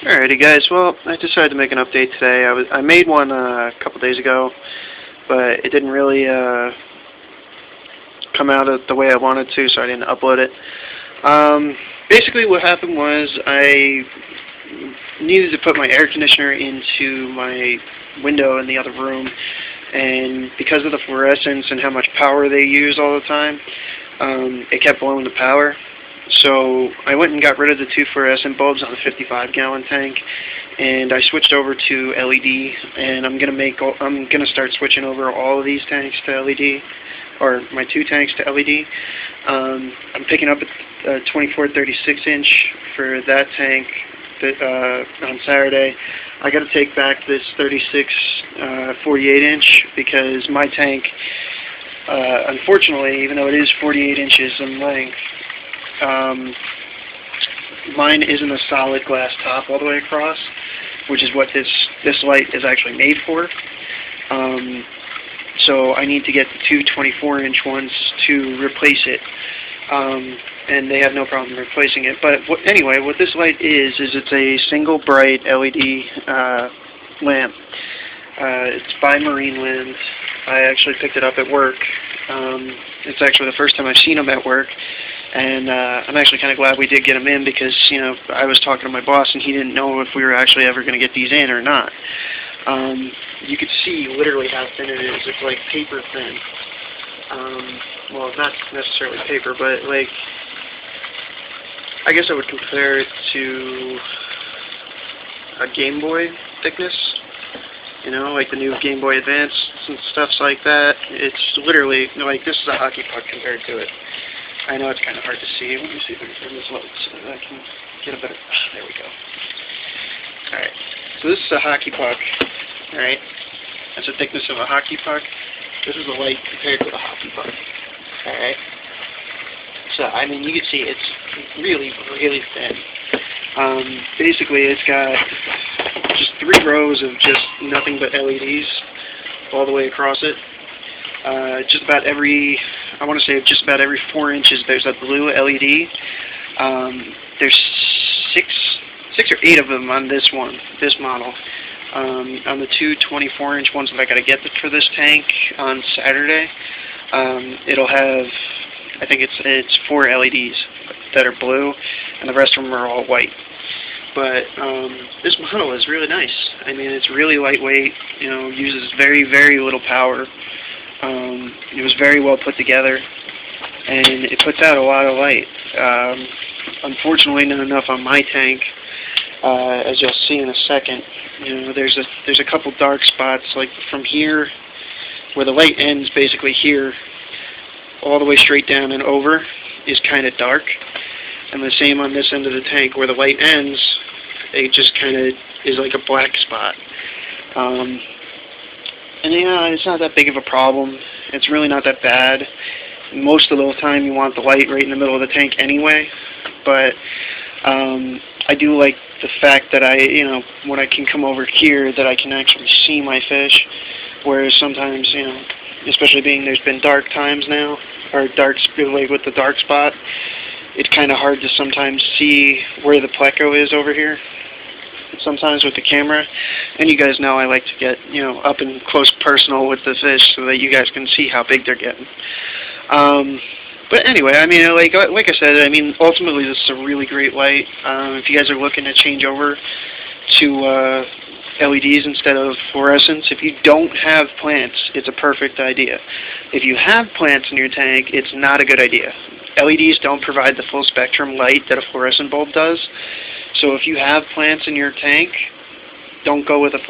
Alrighty guys, well, I decided to make an update today. I made one a couple days ago, but it didn't really come out the way I wanted to, so I didn't upload it. Basically what happened was I needed to put my air conditioner into my window in the other room, and because of the fluorescence and how much power they use all the time, it kept blowing the power. So I went and got rid of the two fluorescent bulbs on the 55-gallon tank, and I switched over to LED. And I'm gonna start switching over all of these tanks to LED, or my two tanks to LED. I'm picking up a 24-36 inch for that tank on Saturday. I got to take back this 36 48 inch because my tank, unfortunately, even though it is 48 inches in length, mine isn't a solid glass top all the way across, which is what this light is actually made for. So I need to get the two 24-inch ones to replace it, and they have no problem replacing it. But anyway, what this light is it's a single bright LED lamp. It's by Marineland. I actually picked it up at work. It's actually the first time I've seen them at work. And I'm actually kind of glad we did get them in because, you know, I was talking to my boss and he didn't know if we were actually ever going to get these in or not. You could see literally how thin it is. It's like paper thin. Well, not necessarily paper, but like, I guess I would compare it to a Game Boy thickness. You know, like the new Game Boy Advance and stuffs like that. It's literally, like, this is a hockey puck compared to it. I know it's kind of hard to see. Let me see if I can turn this light so that I can get a better... there we go. Alright, so this is a hockey puck. Alright, that's the thickness of a hockey puck. This is the light compared to the hockey puck. Alright, so, I mean, you can see it's really, really thin. Basically, it's got just 3 rows of just nothing but LEDs all the way across it. Just about every 4 inches there's a blue LED. There's six or 8 of them on this model. On the two 24-inch ones that I got to get for this tank on Saturday, it'll have, I think it's 4 LEDs that are blue, and the rest of them are all white. But this model is really nice. I mean, it's really lightweight. You know, uses very, very little power. It was very well put together, and it puts out a lot of light. Unfortunately, not enough on my tank, as you'll see in a second. You know, there's a couple dark spots, like from here, where the light ends, basically here, all the way straight down and over, is kind of dark, and the same on this end of the tank, where the light ends, it just kind of is like a black spot. And yeah, it's not that big of a problem. It's really not that bad. Most of the time you want the light right in the middle of the tank anyway. But I do like the fact that when I can come over here, that I can actually see my fish. Whereas sometimes, you know, especially being there's been dark times now, or like with the dark spot, it's kind of hard to sometimes see where the pleco is over here. Sometimes with the camera, and you guys know I like to get, you know, up and close personal with the fish so that you guys can see how big they're getting. But anyway, I mean, like I said, I mean, ultimately this is a really great light. If you guys are looking to change over to LEDs instead of fluorescents, if you don't have plants, it's a perfect idea. If you have plants in your tank, it's not a good idea. LEDs don't provide the full spectrum light that a fluorescent bulb does. So if you have plants in your tank, don't go with an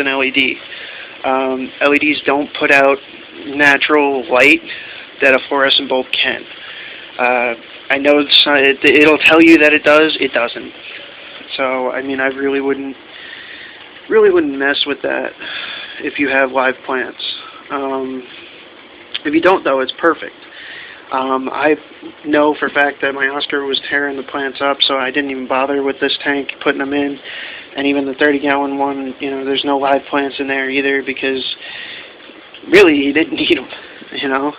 LED. LEDs don't put out natural light that a fluorescent bulb can. I know it'll tell you that it does. It doesn't. So I mean, I really wouldn't mess with that if you have live plants. If you don't, though, it's perfect. I know for a fact that my Oscar was tearing the plants up, so I didn't even bother with this tank putting them in. And even the 30-gallon one, you know, there's no live plants in there either because really you didn't need them, you know.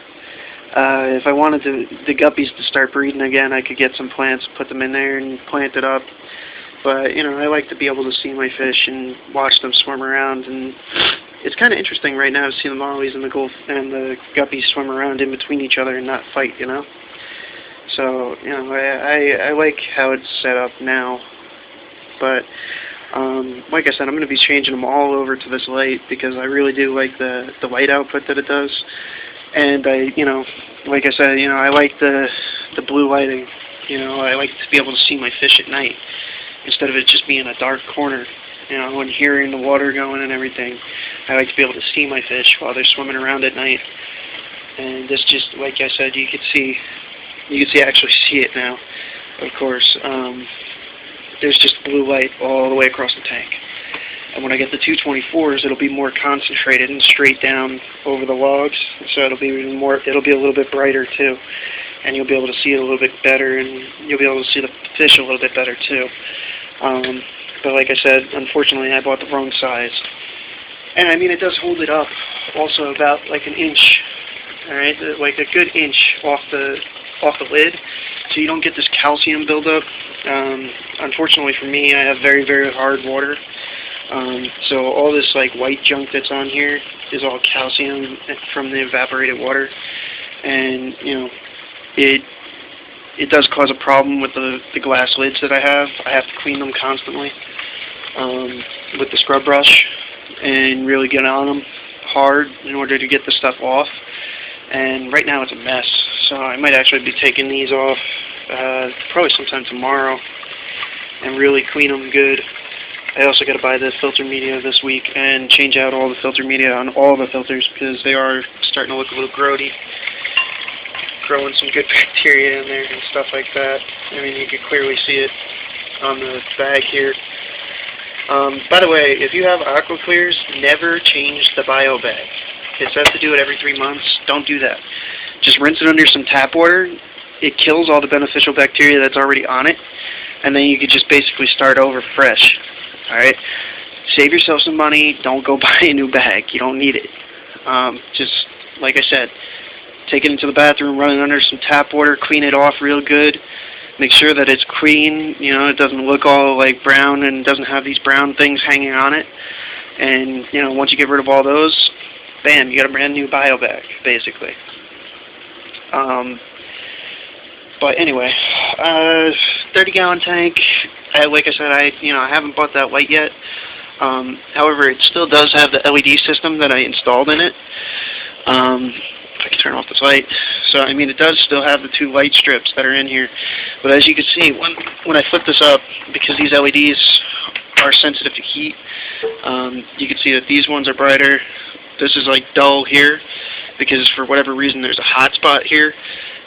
If I wanted the guppies to start breeding again, I could get some plants, put them in there and plant it up. But, you know, I like to be able to see my fish and watch them swim around, and it's kind of interesting right now to see the mollies and the guppies swim around in between each other and not fight, you know? So, you know, I like how it's set up now. But, like I said, I'm going to be changing them all over to this light because I really do like the light output that it does. And you know, like I said, you know, I like the blue lighting. You know, I like to be able to see my fish at night instead of it just being a dark corner. You know, and hearing the water going and everything. I like to be able to see my fish while they're swimming around at night. And this just, like I said, you can actually see it now. Of course, there's just blue light all the way across the tank. And when I get the 224s, it'll be more concentrated and straight down over the logs, so it'll be a little bit brighter too, and you'll be able to see it a little bit better, and you'll be able to see the fish a little bit better too. But like I said, unfortunately, I bought the wrong size, and I mean it does hold it up, also about like an inch, all right, like a good inch off the lid, so you don't get this calcium buildup. Unfortunately for me, I have very, very hard water. So all this like white junk that's on here is all calcium from the evaporated water, and you know, it does cause a problem with the glass lids that I have. I have to clean them constantly with the scrub brush and really get on them hard in order to get the stuff off. And right now it's a mess, so I might actually be taking these off probably sometime tomorrow and really clean them good. I also got to buy the filter media this week and change out all the filter media on all the filters because they are starting to look a little grody. Growing some good bacteria in there and stuff like that. I mean, you can clearly see it on the bag here. By the way, if you have AquaClears, never change the bio bag. It says to do it every 3 months. Don't do that. Just rinse it under some tap water. It kills all the beneficial bacteria that's already on it, and then you could just basically start over fresh. Alright? Save yourself some money. Don't go buy a new bag. You don't need it. Just, like I said, take it into the bathroom, run it under some tap water, clean it off real good. Make sure that it's clean, you know, it doesn't look all like brown and doesn't have these brown things hanging on it. And, you know, once you get rid of all those, bam, you got a brand new bio bag, basically. But anyway, 30-gallon tank. Like I said, I haven't bought that light yet. However, it still does have the LED system that I installed in it. If I can turn off this light. So, I mean, it does still have the 2 light strips that are in here. But as you can see, when I flip this up, because these LEDs are sensitive to heat, you can see that these ones are brighter. This is like dull here, because for whatever reason there's a hot spot here,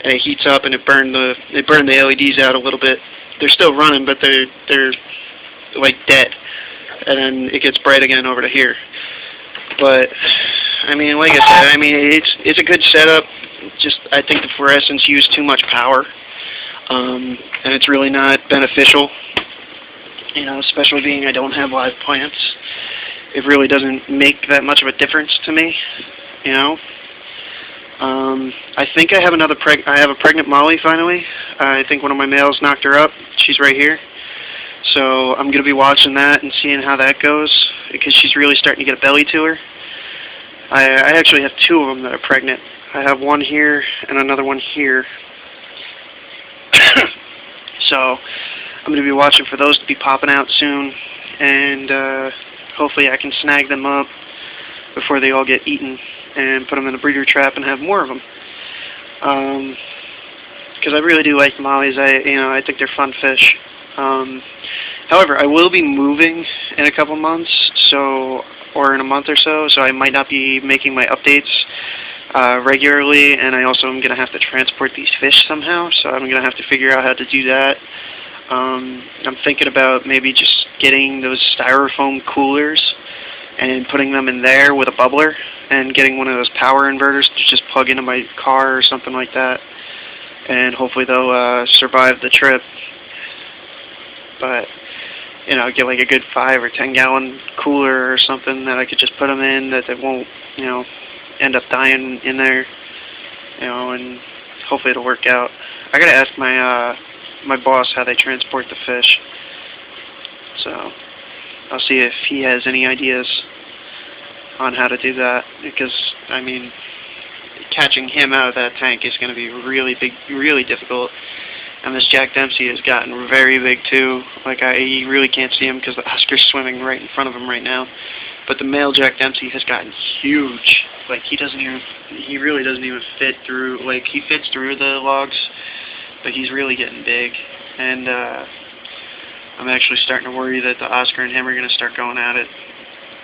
and it heats up and it burned the LEDs out a little bit. They're still running, but they're like dead, and then it gets bright again over to here. But I mean, like I said, I mean it's a good setup. Just I think the fluorescents use too much power, and it's really not beneficial. You know, especially being I don't have live plants. It really doesn't make that much of a difference to me. You know. I think I have a pregnant molly finally. I think one of my males knocked her up. She's right here. So I'm going to be watching that and seeing how that goes, because she's really starting to get a belly to her. I actually have 2 of them that are pregnant. I have one here and another one here. So I'm going to be watching for those to be popping out soon, and hopefully I can snag them up before they all get eaten and put them in a breeder trap and have more of them. Because I really do like the mollies. I think they're fun fish. However, I will be moving in a couple months, or in a month or so, so I might not be making my updates regularly, and I also am going to have to transport these fish somehow, so I'm going to have to figure out how to do that. I'm thinking about maybe just getting those styrofoam coolers and putting them in there with a bubbler, and getting one of those power inverters to just plug into my car or something like that, and hopefully they'll survive the trip. But, you know, get like a good 5 or 10 gallon cooler or something that I could just put them in, that they won't, you know, end up dying in there, you know, and hopefully it'll work out. I gotta ask my boss how they transport the fish, So I'll see if he has any ideas on how to do that, because I mean, catching him out of that tank is going to be really big, really difficult. And this Jack Dempsey has gotten very big too. Like, you really can't see him because the Oscar's swimming right in front of him right now. But the male Jack Dempsey has gotten huge. Like, he really doesn't even fit through, like, he fits through the logs, but he's really getting big. And I'm actually starting to worry that the Oscar and him are going to start going at it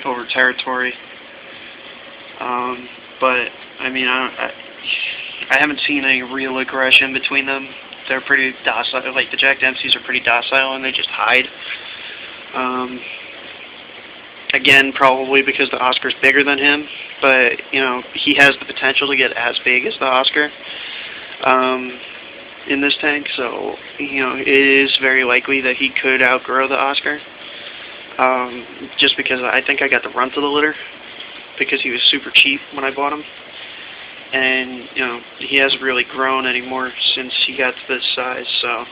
over territory. But I mean, I haven't seen any real aggression between them. They're pretty docile. Like, the Jack Dempseys are pretty docile, and they just hide. Again, probably because the Oscar's bigger than him, but you know, he has the potential to get as big as the Oscar in this tank. So you know, it is very likely that he could outgrow the Oscar. Just because I think I got the runt of the litter, because he was super cheap when I bought him. And, you know, he hasn't really grown anymore since he got to this size, so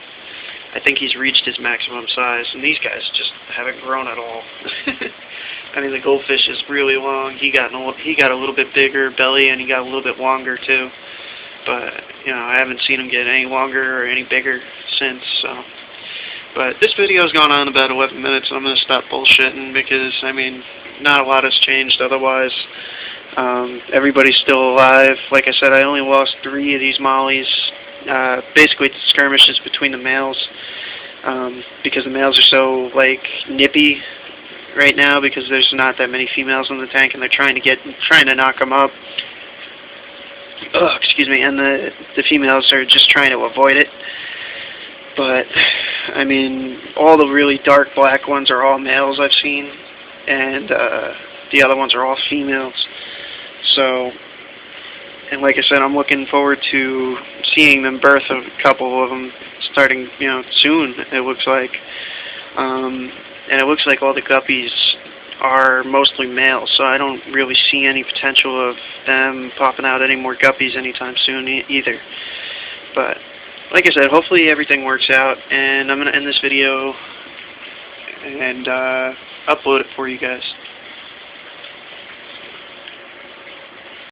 I think he's reached his maximum size, and these guys just haven't grown at all. I mean, the goldfish is really long. He got a little bit bigger belly, and he got a little bit longer, too. But, you know, I haven't seen him get any longer or any bigger since, so. But this video's gone on about 11 minutes, and I'm going to stop bullshitting because, I mean, not a lot has changed otherwise. Everybody's still alive. Like I said, I only lost 3 of these mollies. Basically, the skirmishes between the males, because the males are so, like, nippy right now because there's not that many females in the tank, and they're trying to knock them up. Oh, excuse me. And the females are just trying to avoid it. But I mean, all the really dark black ones are all males I've seen, and the other ones are all females. So, and like I said, I'm looking forward to seeing them birth a couple of them starting, you know, soon, it looks like. And it looks like all the guppies are mostly male, so I don't really see any potential of them popping out any more guppies anytime soon either. But like I said, hopefully everything works out, and I'm going to end this video and upload it for you guys.